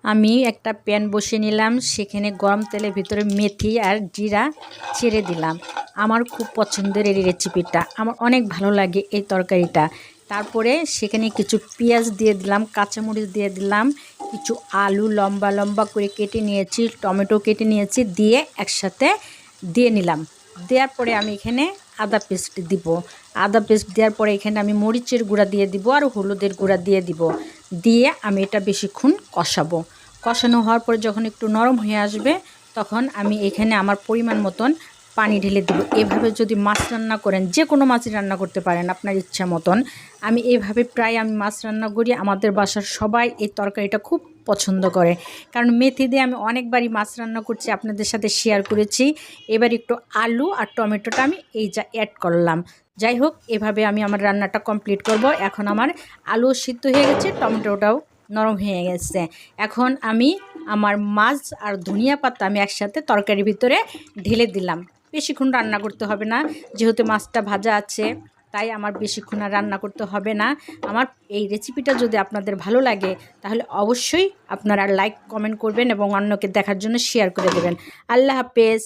আমি একটা প্যান বসিয়ে নিলাম, সেখানে গরম তেলের ভিতরে মেথি আর জিরা ছেড়ে দিলাম। আমার খুব পছন্দের এই রেসিপিটা, আমার অনেক ভালো লাগে এই তরকারিটা। তারপরে সেখানে কিছু পেঁয়াজ দিয়ে দিলাম, কাঁচামরিচ দিয়ে দিলাম, কিছু আলু লম্বা লম্বা করে কেটে নিয়েছি, টমেটো কেটে নিয়েছি, দিয়ে একসাথে দিয়ে নিলাম। দেওয়ার পরে আমি এখানে আদা পেস্ট দিব। আদা পেস্ট দেওয়ার পরে এখানে আমি মরিচের গুঁড়া দিয়ে দিব আর হলুদের গুঁড়া দিয়ে দিব। দিয়ে আমি এটা বেশিক্ষণ কষাবো। কষানো হওয়ার পরে যখন একটু নরম হয়ে আসবে, তখন আমি এখানে আমার পরিমাণ মতন পানি ঢেলে দেবো। এভাবে যদি মাছ রান্না করেন, যে কোনো মাছই রান্না করতে পারেন আপনার ইচ্ছা মতন। আমি এভাবে প্রায় মাছ রান্না করি, আমাদের বাসার সবাই এই তরকারিটা খুব পছন্দ করে। কারণ মেথি দিয়ে আমি অনেকবারই মাছ রান্না করছি, আপনাদের সাথে শেয়ার করেছি। এবার একটু আলু আর টমেটোটা আমি এই যা অ্যাড করলাম। যাই হোক, এভাবে আমি আমার রান্নাটা কমপ্লিট করব। এখন আমার আলু সিদ্ধ হয়ে গেছে, টমেটোটাও নরম হয়ে গেছে। এখন আমি আমার মাছ আর ধনিয়া পাতা আমি একসাথে তরকারির ভিতরে ঢেলে দিলাম। বেশিক্ষণ রান্না করতে হবে না, যেহেতু মাছটা ভাজা আছে, তাই আমার বেশিক্ষণ আর রান্না করতে হবে না। আমার এই রেসিপিটা যদি আপনাদের ভালো লাগে, তাহলে অবশ্যই আপনারা লাইক কমেন্ট করবেন এবং অন্যকে দেখার জন্য শেয়ার করে দেবেন। আল্লাহ হাফেজ।